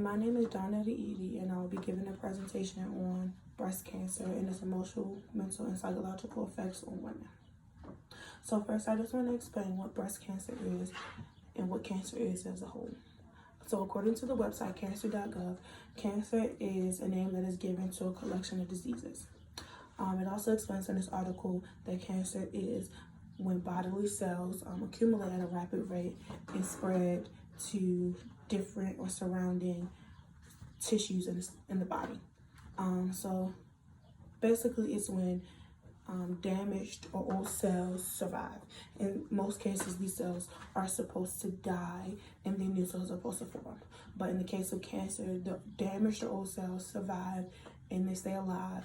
My name is Donna Edie, and I will be giving a presentation on breast cancer and its emotional, mental, and psychological effects on women. So first, I just want to explain what breast cancer is and what cancer is as a whole. So according to the website cancer.gov, cancer is a name that is given to a collection of diseases. It also explains in this article that cancer is when bodily cells accumulate at a rapid rate and spread to different or surrounding tissues in the body. So basically it's when damaged or old cells survive. In most cases, these cells are supposed to die and then new cells are supposed to form. But in the case of cancer, the damaged or old cells survive and they stay alive,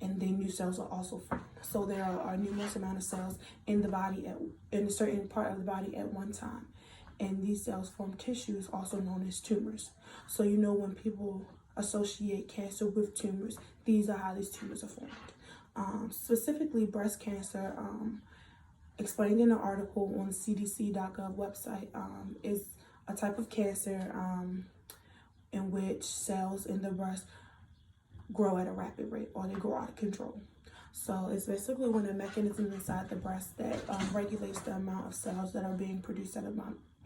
and then new cells are also formed. So there are numerous amount of cells in the body in a certain part of the body at one time. And these cells form tissues also known as tumors. So you know when people associate cancer with tumors, these are how these tumors are formed. Specifically breast cancer, explained in an article on the cdc.gov website, is a type of cancer in which cells in the breast grow at a rapid rate, or they grow out of control. So it's basically when a mechanism inside the breast that regulates the amount of cells that are being produced at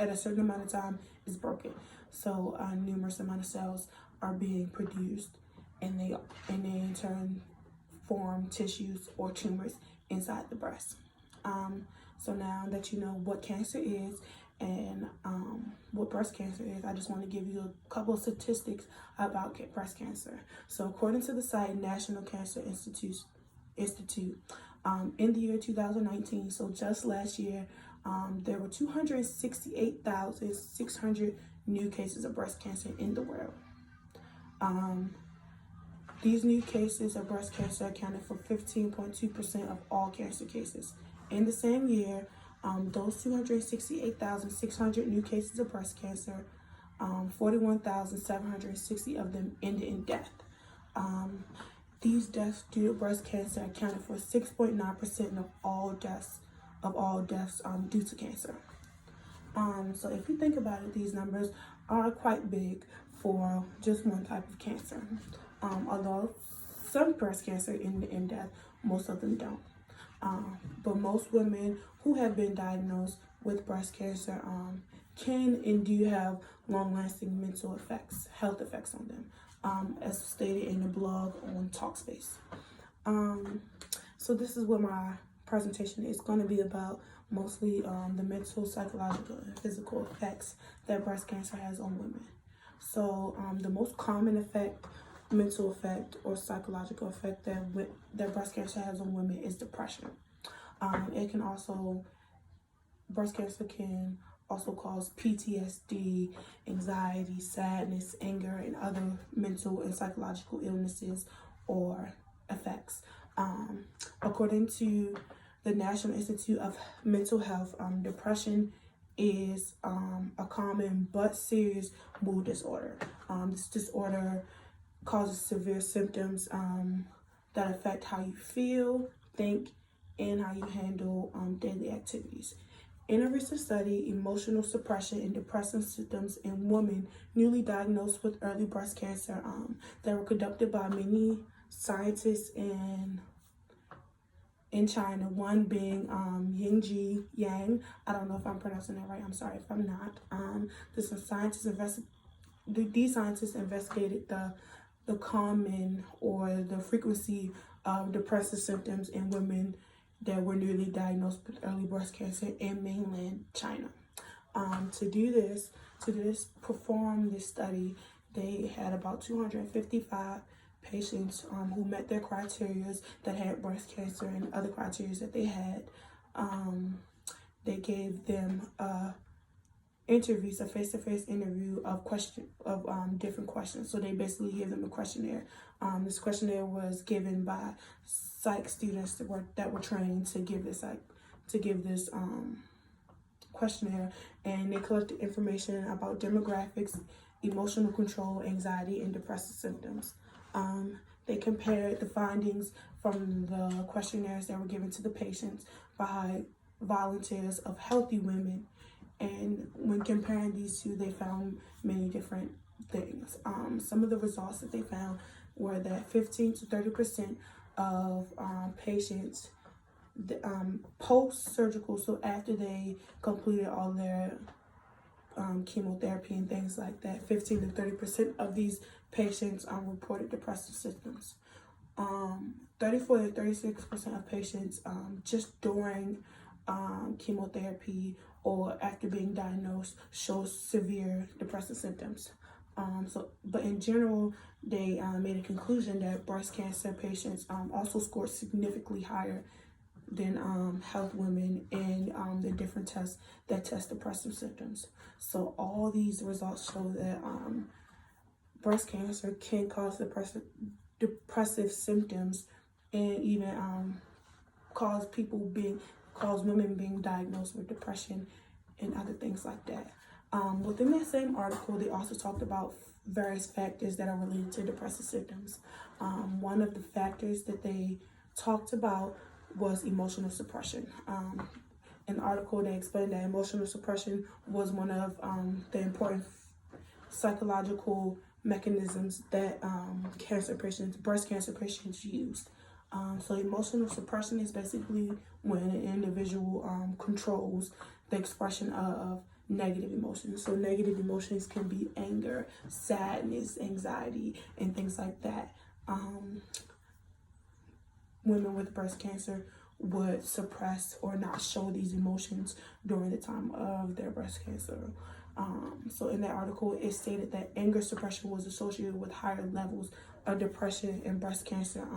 a certain amount of time is broken. So numerous amount of cells are being produced, and they in turn form tissues or tumors inside the breast. So now that you know what cancer is and what breast cancer is, I just want to give you a couple of statistics about breast cancer. So according to the site National Cancer Institute, in the year 2019, so just last year, there were 268,600 new cases of breast cancer in the world. These new cases of breast cancer accounted for 15.2% of all cancer cases. In the same year, those 268,600 new cases of breast cancer, 41,760 of them ended in death. These deaths due to breast cancer accounted for 6.9% of all deaths due to cancer. So if you think about it, these numbers are quite big for just one type of cancer. Although some breast cancer end in death, most of them don't. But most women who have been diagnosed with breast cancer can and do have long-lasting mental effects, health effects on them, as stated in the blog on Talkspace. So this is what my presentation is going to be about, mostly the mental, psychological, and physical effects that breast cancer has on women. So the most common effect, mental effect or psychological effect that breast cancer has on women is depression. Breast cancer can also cause PTSD, anxiety, sadness, anger, and other mental and psychological illnesses or effects. According to the National Institute of Mental Health, depression is a common but serious mood disorder. This disorder causes severe symptoms that affect how you feel, think, and how you handle daily activities. In a recent study, emotional suppression and depressive symptoms in women newly diagnosed with early breast cancer that were conducted by many scientists in China, one being Yingji Yang. I don't know if I'm pronouncing that right. I'm sorry if I'm not. These scientists investigated the common or the frequency of depressive symptoms in women that were newly diagnosed with early breast cancer in mainland China. To perform this study, they had about 255 patients who met their criteria that had breast cancer and other criteria that they had. They gave them interviews, a face-to-face interview of different questions. So they basically gave them a questionnaire. This questionnaire was given by psych students that were trained to give this questionnaire, and they collected information about demographics, emotional control, anxiety, and depressive symptoms. They compared the findings from the questionnaires that were given to the patients by volunteers of healthy women, and when comparing these two, they found many different things. Some of the results that they found were that 15 to 30% of patients post-surgical, so after they completed all their chemotherapy and things like that, 15 to 30% of these patients reported depressive symptoms. 34 to 36% of patients just during chemotherapy or after being diagnosed show severe depressive symptoms. But in general, they made a conclusion that breast cancer patients also scored significantly higher than health women in the different tests that test depressive symptoms. So all these results show that breast cancer can cause depressive symptoms, and even cause women being diagnosed with depression and other things like that. Within that same article, they also talked about various factors that are related to depressive symptoms. One of the factors that they talked about was emotional suppression. In the article, they explained that emotional suppression was one of the important psychological mechanisms that breast cancer patients used. So emotional suppression is basically when an individual controls the expression of negative emotions. So negative emotions can be anger, sadness, anxiety, and things like that. Women with breast cancer would suppress or not show these emotions during the time of their breast cancer. So in that article, it stated that anger suppression was associated with higher levels of depression in breast cancer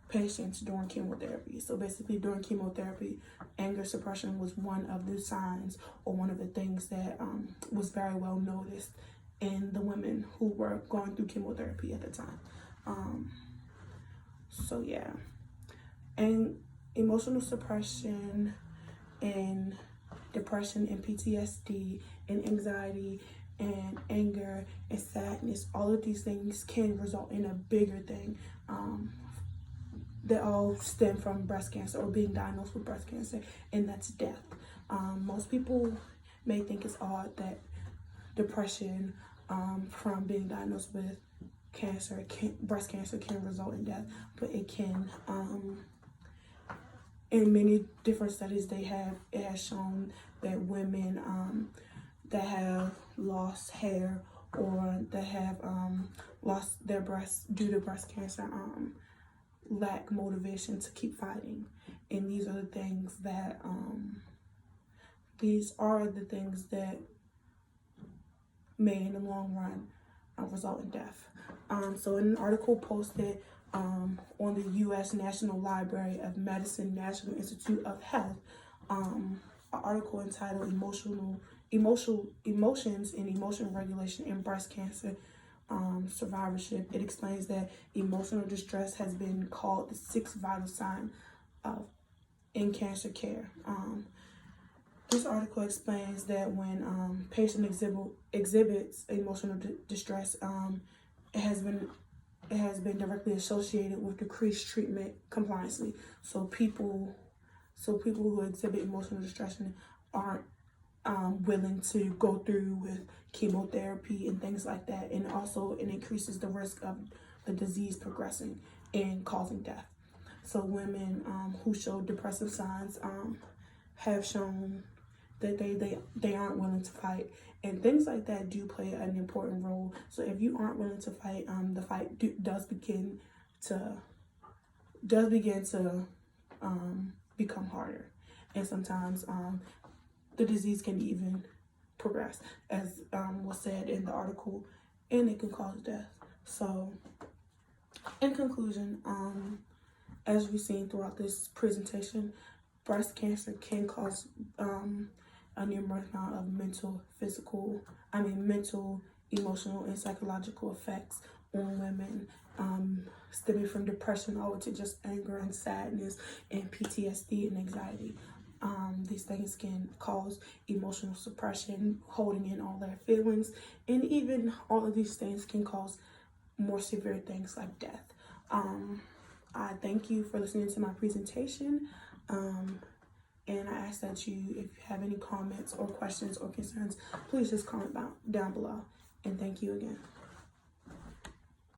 patients during chemotherapy. So basically during chemotherapy, anger suppression was one of the signs or one of the things that was very well noticed in the women who were going through chemotherapy at the time. So yeah, and emotional suppression and depression and PTSD and anxiety and anger and sadness, all of these things can result in a bigger thing that all stem from breast cancer or being diagnosed with breast cancer, and that's death. Most people may think it's odd that depression from being diagnosed with breast cancer can result in death, but it can. In many different studies it has shown that women that have lost hair or that have lost their breasts due to breast cancer lack motivation to keep fighting. And these are the things that may in the long run result in death. So in an article posted on the U.S. National Library of Medicine National Institute of Health, an article entitled Emotions and Emotional Regulation in Breast Cancer Survivorship. It explains that emotional distress has been called the sixth vital sign in cancer care. This article explains that when patient exhibits emotional distress, it has been directly associated with decreased treatment compliance. So people who exhibit emotional distress aren't willing to go through with chemotherapy and things like that, and also it increases the risk of the disease progressing and causing death. So women who show depressive signs have shown that they aren't willing to fight, and things like that do play an important role. So if you aren't willing to fight, the fight does begin to become harder, and sometimes the disease can even progress, as was said in the article, and it can cause death. So in conclusion, as we've seen throughout this presentation, breast cancer can cause a numerous amount of mental, emotional, and psychological effects on women, stemming from depression over to just anger and sadness and PTSD and anxiety. These things can cause emotional suppression, holding in all their feelings, and even all of these things can cause more severe things like death. I thank you for listening to my presentation, and I ask that if you have any comments or questions or concerns, please just comment down below. And thank you again.